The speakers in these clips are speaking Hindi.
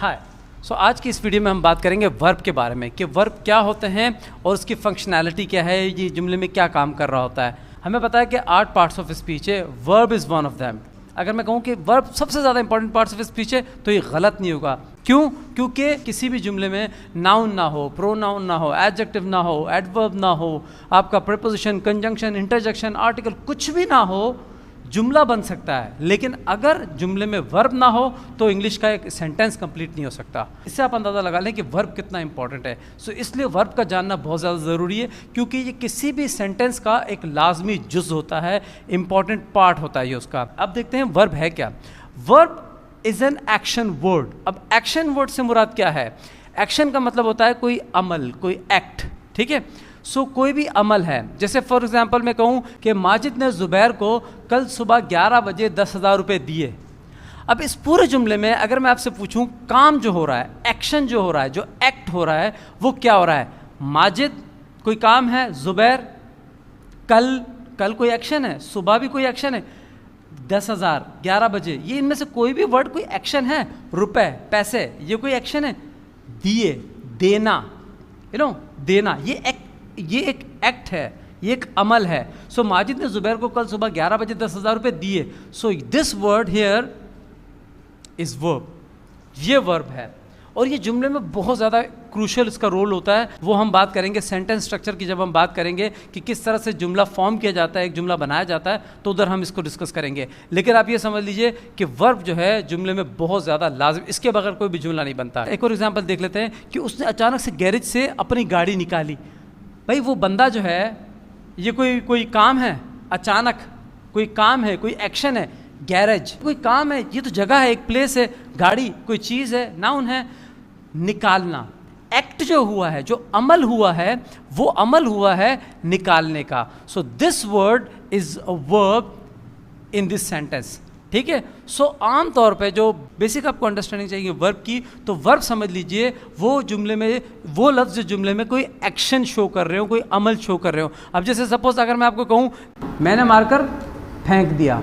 हाय। सो आज की इस वीडियो में हम बात करेंगे वर्ब के बारे में कि वर्ब क्या होते हैं और उसकी फंक्शनैलिटी क्या है, ये जुमले में क्या काम कर रहा होता है। हमें पता है कि 8 पार्ट्स ऑफ स्पीच है, verb is one of them. अगर मैं कहूँ कि वर्ब सबसे ज़्यादा इंपॉर्टेंट पार्ट्स ऑफ स्पीच है तो ये गलत नहीं होगा। क्यों? क्योंकि किसी भी जुमले में नाउन ना हो, प्रोनाउन ना हो, एडजेक्टिव ना हो, एडवर्ब ना हो, आपका प्रीपोजिशन, कंजंक्शन, इंटरजेक्शन, आर्टिकल कुछ भी ना हो, जुमला बन सकता है। लेकिन अगर जुमले में वर्ब ना हो तो इंग्लिश का एक सेंटेंस कंप्लीट नहीं हो सकता। इससे आप अंदाज़ा लगा लें कि वर्ब कितना इंपॉर्टेंट है। सो इसलिए वर्ब का जानना बहुत ज़्यादा ज़रूरी है, क्योंकि ये किसी भी सेंटेंस का एक लाजमी जुज़ होता है, इंपॉर्टेंट पार्ट होता है ये उसका। अब देखते हैं वर्ब है क्या। Verb is an action word. अब एक्शन वर्ड से मुराद क्या है? एक्शन का मतलब होता है कोई अमल, कोई एक्ट, ठीक है। सो कोई भी अमल है, जैसे फॉर एग्जांपल मैं कहूँ कि माजिद ने ज़ुबैर को कल सुबह 11 बजे 10,000 रुपये दिए। अब इस पूरे जुमले में अगर मैं आपसे पूछूं काम जो हो रहा है, एक्शन जो हो रहा है, जो एक्ट हो रहा है, वो क्या हो रहा है? माजिद कोई काम है, ज़ुबैर कल कोई एक्शन है, सुबह भी कोई एक्शन है, 10,000 11 बजे, ये इनमें से कोई भी वर्ड कोई एक्शन है। रुपए, पैसे, ये कोई एक्शन है। दिए, देना, देना, ये एक एक्ट है, ये एक अमल है। सो माजिद ने ज़ुबैर को कल सुबह 11 बजे 10,000 रुपये दिए। So this word here is verb, ये वर्ब है। और ये जुमले में बहुत ज़्यादा क्रूशल इसका रोल होता है। वो हम बात करेंगे सेंटेंस स्ट्रक्चर की, जब हम बात करेंगे कि किस तरह से जुमला फॉर्म किया जाता है, एक जुमला बनाया जाता है, तो उधर हम इसको डिस्कस करेंगे। लेकिन आप ये समझ लीजिए कि वर्ब जो है जुमले में बहुत ज़्यादा लाजिम, इसके बगैर कोई भी जुमला नहीं बनता। एक और एग्जाम्पल देख लेते हैं कि उसने अचानक से गैरेज से अपनी गाड़ी निकाली। भाई वो बंदा जो है, ये कोई काम है, अचानक कोई काम है, कोई एक्शन है, गैरेज कोई काम है, ये तो जगह है, एक प्लेस है, गाड़ी कोई चीज़ है, नाउन है। निकालना, एक्ट जो हुआ है, जो अमल हुआ है, वो अमल हुआ है निकालने का। So this word is a verb in this sentence, ठीक है। सो आम तौर पे जो बेसिक आपको अंडरस्टैंडिंग चाहिए वर्ब की, तो वर्ब समझ लीजिए वो जुमले में, वो लफ्ज़ जो जुमले में कोई एक्शन शो कर रहे हो, कोई अमल शो कर रहे हो। अब जैसे सपोज अगर मैं आपको कहूँ मैंने मारकर फेंक दिया,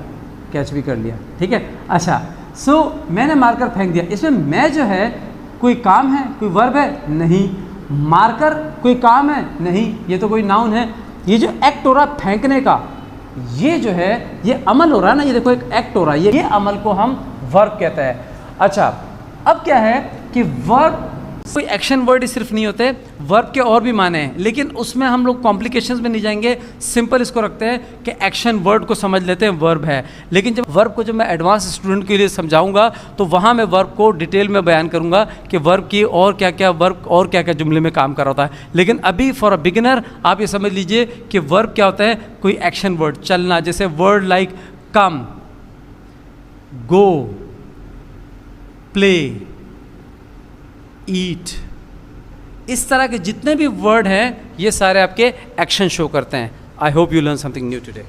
कैच भी कर लिया, ठीक है। अच्छा, सो मैंने मारकर फेंक दिया, इसमें मैं जो है कोई काम है, कोई वर्ब है? नहीं। मारकर कोई काम है? नहीं, ये तो कोई नाउन है। ये जो एक्ट हो रहा है फेंकने का, ये जो है ये अमल हो रहा है ना, ये देखो एक एक्ट हो रहा है, ये अमल को हम वर्ब कहते हैं। अच्छा, अब क्या है कि वर्ब कोई एक्शन वर्ड ही सिर्फ नहीं होते, वर्ब के और भी माने हैं, लेकिन उसमें हम लोग कॉम्प्लिकेशंस में नहीं जाएंगे। सिंपल इसको रखते हैं कि एक्शन वर्ड को समझ लेते हैं वर्ब है। लेकिन जब वर्ब को मैं एडवांस स्टूडेंट के लिए समझाऊंगा तो वहाँ मैं वर्ब को डिटेल में बयान करूंगा कि वर्ब की और क्या क्या, वर्ब और क्या क्या जुमले में काम कर रहा होता है। लेकिन अभी फॉर अ बिगिनर आप ये समझ लीजिए कि वर्ब क्या होता है, कोई एक्शन वर्ड, चलना, जैसे वर्ड लाइक कम, गो, प्ले, ईट, इस तरह के जितने भी वर्ड हैं ये सारे आपके एक्शन शो करते हैं। I hope you learn something new today.